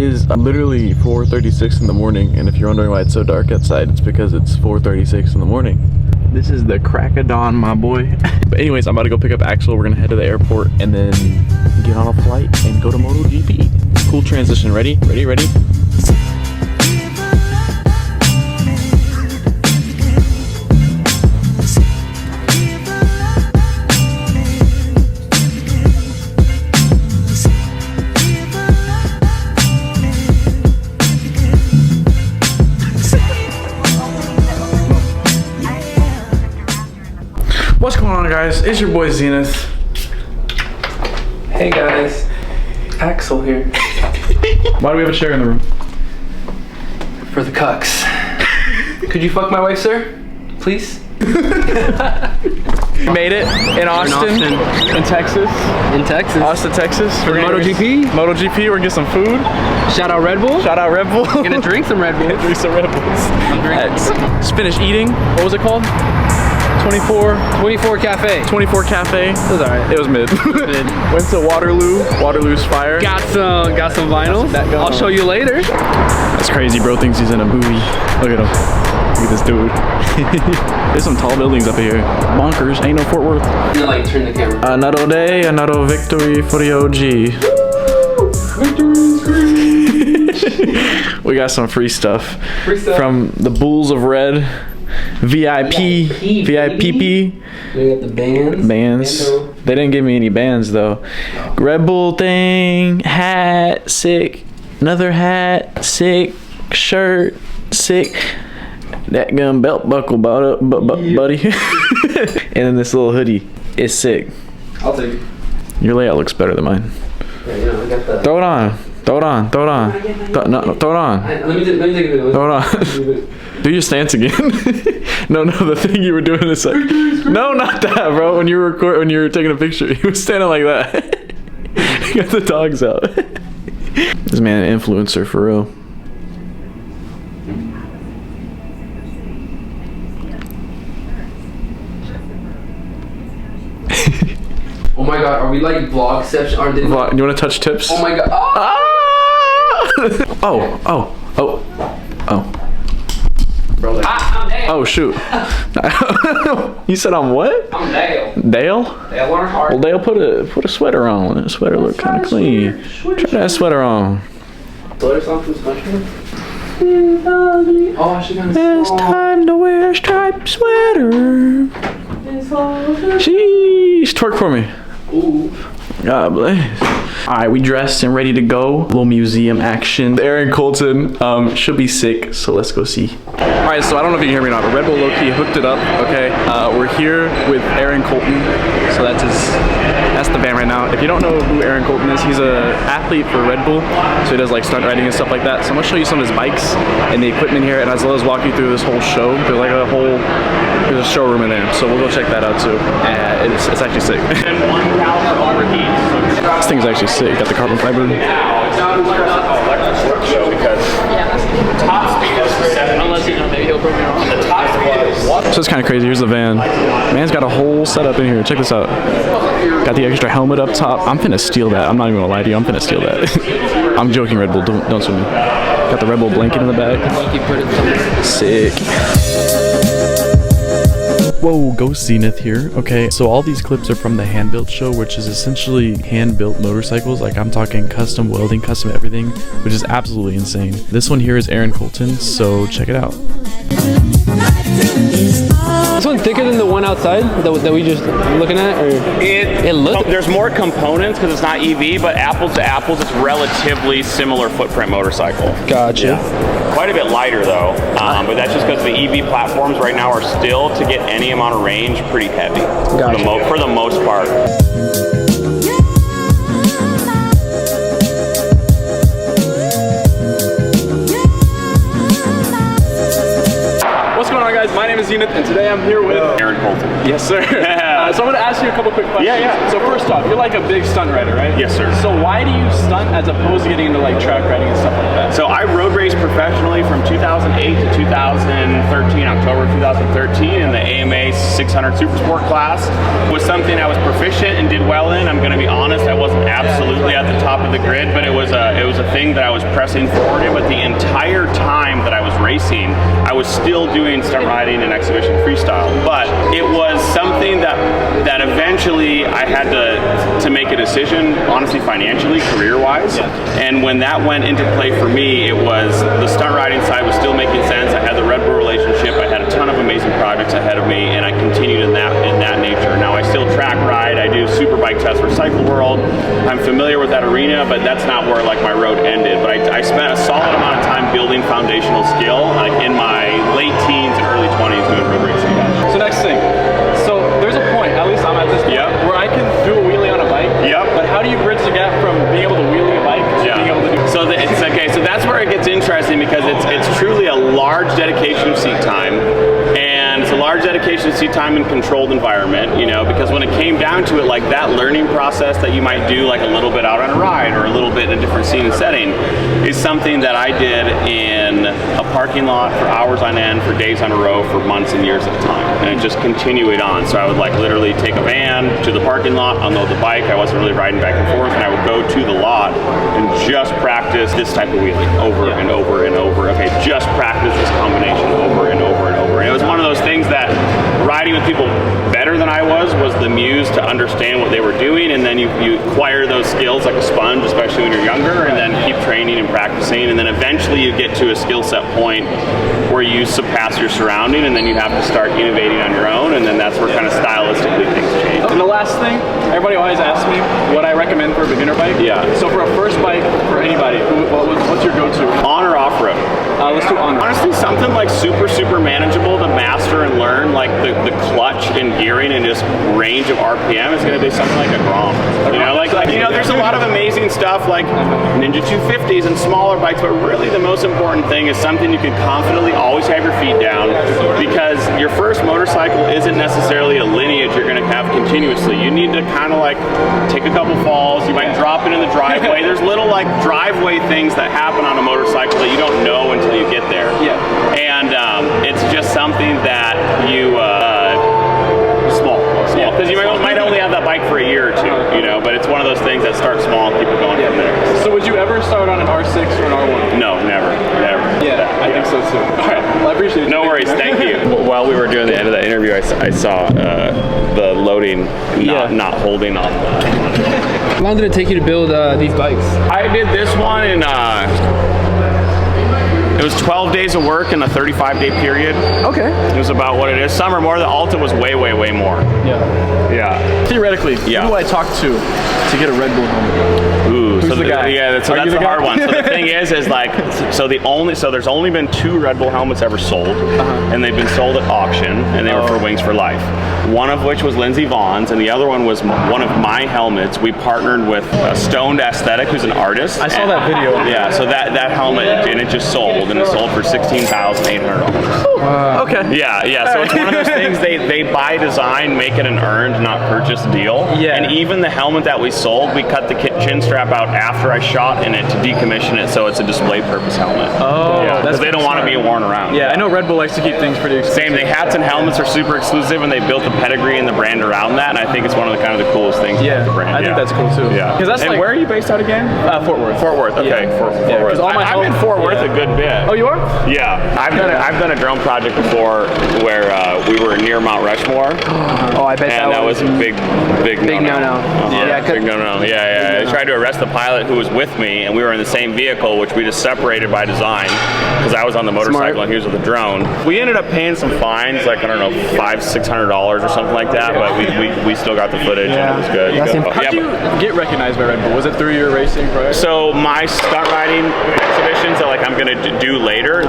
It is literally 4:36 in the morning, and if you're wondering why it's so dark outside, it's because it's 4:36 in the morning. This is the crack of dawn, my boy. But anyways, I'm about to go pick up Axel. We're gonna head to the airport and then get on a flight and go to MotoGP. Cool transition. Ready? Ready? Ready? What's going on, guys? It's your boy Zenith. Hey guys, Axel here. Why do we have a chair in the room? For the cucks. Could you fuck my wife, sir? Please? We made it in Austin, in Texas. In Texas. Austin, Texas. For MotoGP? MotoGP, we're gonna get some food. Shout out Red Bull. Shout out Red Bull. We're gonna drink some Red Bull. Drink some Red Bulls. I'm drinking. Just finished eating. What was it called? 24 Cafe. 24 Cafe. It was alright. It was mid. Went to Waterloo. Waterloo's fire. Got some vinyl. I'll show you later. That's crazy, bro. Thinks he's in a movie. Look at him. Look at this dude. There's some tall buildings up here. Bonkers. Ain't no Fort Worth. You like turn the camera. Another day, another victory for the OG. We got some free stuff. From the Bulls of Red. VIP. We got the bands. Bands. They didn't give me any bands though. Red Bull thing, hat, sick. Another hat, sick. Shirt, sick. That gun belt buckle, buddy. And then this little hoodie is sick. I'll take it. Your layout looks better than mine. Yeah, you know, I got the... Throw it on. Throw it on. Throw it on. No, throw it on. Let me take a video. Throw it on. Do your stance again. No, the thing you were doing is like, no, not that, bro. When you were taking a picture, you were standing like that. You got the dogs out. This man an influencer for real. Oh my god, are we like vlogception? You want to touch tips? Oh my god. Oh! Bro, like, I'm Dale. oh shoot. You said I'm what? I'm Dale. Dale? Dale Earnhardt. Well, Dale, put a sweater on. That sweater look kind of clean. Try that sweater on. Sweater song from SpongeBob? Oh, I should have It's time to wear a striped sweater. Sheesh, twerk for me. Ooh. God bless. Alright, we dressed and ready to go. Little museum action. Aaron Colton should be sick, so let's go see. Alright, so I don't know if you can hear me or not, but Red Bull low-key hooked it up, okay? We're here with Aaron Colton. So that's the band right now. If you don't know who Aaron Colton is, he's an athlete for Red Bull. So he does like stunt riding and stuff like that. So I'm gonna show you some of his bikes and the equipment here, and as well as walk you through this whole show. There's a showroom in there, so we'll go check that out too. And it's actually sick. And 1 caliber overheat. This thing is actually sick. Got the carbon fiber. So it's kind of crazy. Here's the van. Man's got a whole setup in here. Check this out. Got the extra helmet up top. I'm finna steal that. I'm not even gonna lie to you. I'm finna steal that. I'm joking, Red Bull. Don't sue me. Got the Red Bull blanket in the back. Sick. Whoa, Ghost Zenith here. Okay, so all these clips are from the hand-built show, which is essentially hand-built motorcycles. Like, I'm talking custom welding, custom everything, which is absolutely insane. This one here is Aaron Colton, so check it out. This one thicker than the one outside that we just looking at, or it looks. There's more components because it's not EV, but apples to apples, it's relatively similar footprint motorcycle. Gotcha. Yeah. Quite a bit lighter though, but that's just because the EV platforms right now are still, to get any amount of range, pretty heavy. Gotcha. For the most part. What's going on, guys? My name is Zenith, and today I'm here with Aaron Colton. Yes, sir. So I'm going to ask you a couple quick questions. Yeah. So first off, you're like a big stunt rider, right? Yes, sir. So why do you stunt as opposed to getting into like track riding and stuff like that? So I road raced professionally from 2008 to 2013, October 2013, in the AMA 600 Supersport class. Was something I was proficient and did well in. I'm going to be honest, I wasn't absolutely at the top of the grid, but it was a thing that I was pressing forward in. But the entire time that I was racing, I was still doing stunt riding and exhibition freestyle. But it was something that eventually I had to make a decision, honestly, financially, career-wise. And when that went into play for me, it was the stunt riding side was still making sense. I had the Red Bull relationship. I had a ton of amazing projects ahead of me, and I continued in that nature. Now I still track ride. I do superbike tests for Cycle World. I'm familiar with that arena, but that's not where like my road ended. But I spent a solid amount of time building foundational skill, like in my late teens and early 20s doing road racing. So next thing. So there's a point, at least I'm at this point, where I can do a wheelie on a bike. But how do you bridge the gap from being able to wheelie a bike to being able to do? So it's okay. So that's where it gets interesting, because it's truly a large dedication of seat time, and it's a large dedication of seat time in controlled environment. You know, because when it came down to it, like that learning process that you might do like a little bit out on a ride or a little bit in a different scene and setting is something that I did in a parking lot for hours on end, for days on a row, for months and years at a time, and it just continued on. So I would like literally take a van to the parking lot, unload the bike. I wasn't really riding back and forth, and I would go to the lot and just practice this type of wheelie over and over and over. Okay, just practice this combination over and over and over. And it was one of those things that riding with people better than I was the muse to understand what they were doing, and then you acquire those skills like a sponge, especially when you're younger, and then keep training and practicing, and then eventually you get to a skill set point where you surpass your surrounding, and then you have to start innovating on your own, and then that's where kind of stylistically things change. And the last thing, everybody always asks me what I recommend for a beginner bike. So for a first bike for anybody, what's your go-to? On or off-road? Let's do on. Honestly, something like super manageable to master and learn, like the clutch and gearing and just range of RPM is going to be something like a Grom. You know, there's a lot of amazing stuff like Ninja 250s and smaller bikes, but really the most important thing is something you can confidently always have your feet down, because your first motorcycle isn't necessarily a lineage you're going to have continuously. You need to kind of like take a couple falls. You might drop it in the driveway. There's little like driveway things that happen on a motorcycle that you don't know until you get there. And it's just something that you small, because you might only have that bike for a year or two, you know, but it's one of those things that start small and keep it going from there. So would you ever start on an R6 or an R1? No, never. I think so too. All right, well, I appreciate it. No worries, thank you. While we were doing the end of that interview, I saw the loading not holding on. How long did it take you to build these bikes? I did this one in it was 12 days of work in a 35-day period. Okay. It was about what it is. Some are more. The Alta was way more. Theoretically, who do I talk to get a Red Bull helmet? Who's the guy? Yeah, so that's the hard one. So the thing is like, so there's only been 2 Red Bull helmets ever sold, and they've been sold at auction, and they were for Wings for Life. One of which was Lindsey Vaughn's, and the other one was one of my helmets. We partnered with Stoned Aesthetic, who's an artist. I saw that video. Yeah, so that helmet, and it just sold, and it sold for $16,800. Okay. Yeah. So it's one of those things they buy design, make it an earned, not purchased deal. And even the helmet that we sold, we cut the chin strap out after I shot in it to decommission it, so it's a display purpose helmet. Because they don't want to be worn around. I know Red Bull likes to keep things pretty exclusive. Same, the hats and helmets are super exclusive, and they built the pedigree and the brand around that, and I think it's one of the kind of the coolest things about the brand. I think that's cool too. Because that's and where are you based out again? Fort Worth. Fort Worth. Okay. Fort Worth. I've been Fort Worth a good bit. Oh, you are? Yeah. I've done a drone project before where we were near Mount Rushmore. Oh, I bet that was a big no-no. Big no-no. Yeah. I tried to arrest the pilot who was with me, and we were in the same vehicle, which we just separated by design, because I was on the motorcycle and he was with the drone. We ended up paying some fines, like I don't know, $500-600 or something like that, but we still got the footage and it was good. How did you get recognized by Red Bull? Was it through your racing prior? So my stunt riding exhibitions that like I'm going to do later,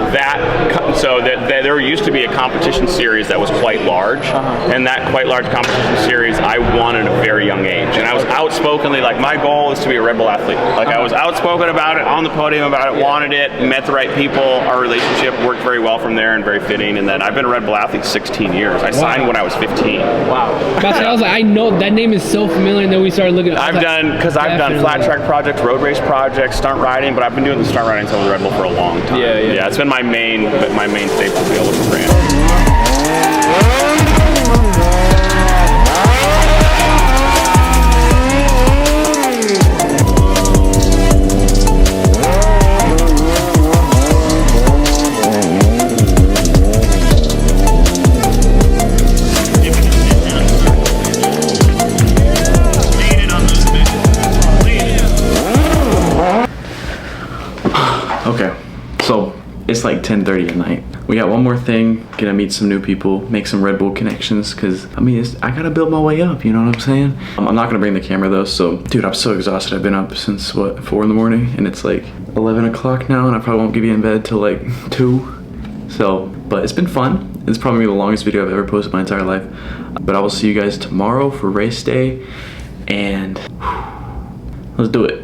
there used to be a competition series that was quite large, and that quite large competition series I won at a very young age, and I was outspokenly like, my goal is to be a Red Bull athlete. Like I was outspoken about it, on the podium about it, wanted it, met the right people. Our relationship worked very well from there and very fitting, and then I've been a Red Bull athlete 16 years. I signed when I was 15. Wow. I was like, I know that name is so familiar, and then we started looking at I've done flat track projects, road race projects, stunt riding, but I've been doing the stunt riding since I with Red Bull for a long time. Yeah. It's been my main staple deal with the brand. Okay, so it's like 10:30 at night. We got one more thing, gonna meet some new people, make some Red Bull connections, because I mean, I gotta build my way up, you know what I'm saying? I'm not gonna bring the camera though, so dude, I'm so exhausted. I've been up since what, 4 in the morning, and it's like 11 o'clock now, and I probably won't get in bed till like 2. So, but it's been fun. It's probably the longest video I've ever posted my entire life. But I will see you guys tomorrow for race day, and let's do it.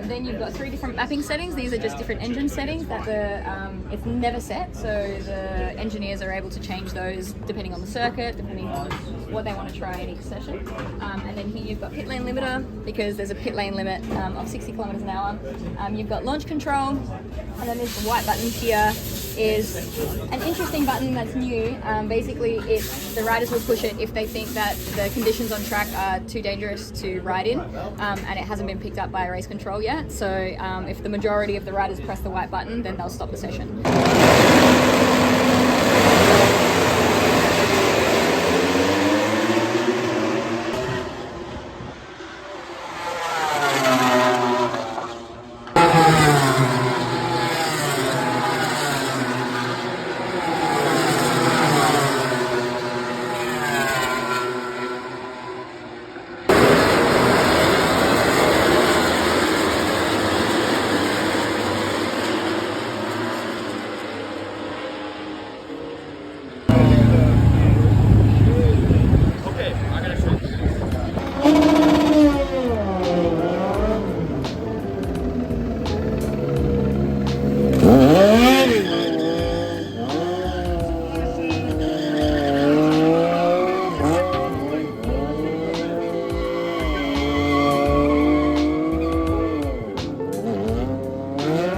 Then you've got 3 different mapping settings. These are just different engine settings that it's never set, so the engineers are able to change those depending on the circuit, depending on what they want to try in each session. And then here you've got pit lane limiter, because there's a pit lane limit of 60 kilometers an hour. You've got launch control, and then this white button here is an interesting button that's new. Basically, the riders will push it if they think that the conditions on track are too dangerous to ride in, and it hasn't been picked up by race control yet. So if the majority of the riders press the white button, then they'll stop the session.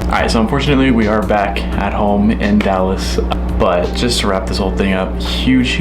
Alright, so unfortunately we are back at home in Dallas, but just to wrap this whole thing up, huge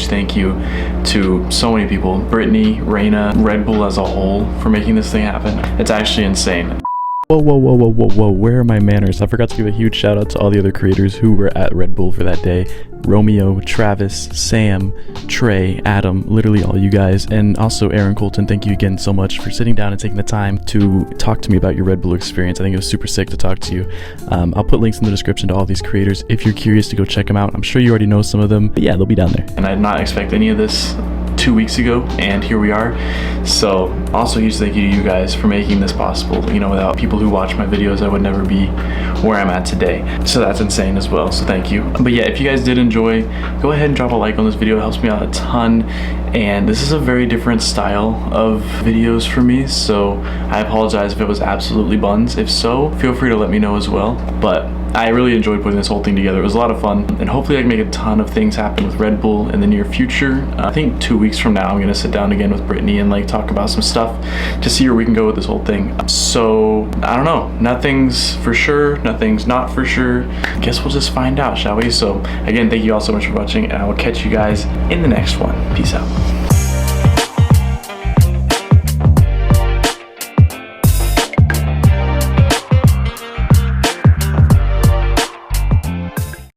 thank you to so many people, Brittany, Raina, Red Bull as a whole, for making this thing happen. It's actually insane. Whoa, where are my manners? I forgot to give a huge shout out to all the other creators who were at Red Bull for that day. Romeo, Travis, Sam, Trey, Adam, literally all you guys, and also Aaron Colton, thank you again so much for sitting down and taking the time to talk to me about your Red Bull experience. I think it was super sick to talk to you. I'll put links in the description to all these creators if you're curious to go check them out. I'm sure you already know some of them, but yeah, they'll be down there. And I did not expect any of this 2 weeks ago, and here we are. So also huge thank you to you guys for making this possible. You know, without people who watch my videos, I would never be where I'm at today. So that's insane as well, so thank you. But yeah, if you guys did enjoy, go ahead and drop a like on this video. It helps me out a ton, and this is a very different style of videos for me, so I apologize if it was absolutely buns. If so, feel free to let me know as well. But I really enjoyed putting this whole thing together. It was a lot of fun, and hopefully I can make a ton of things happen with Red Bull in the near future. I think 2 weeks from now I'm gonna sit down again with Brittany and like talk about some stuff to see where we can go with this whole thing. So I don't know, nothing's for sure, nothing's not for sure. I guess we'll just find out, shall we? So again, thank you all so much for watching, and I will catch you guys in the next one. Peace out.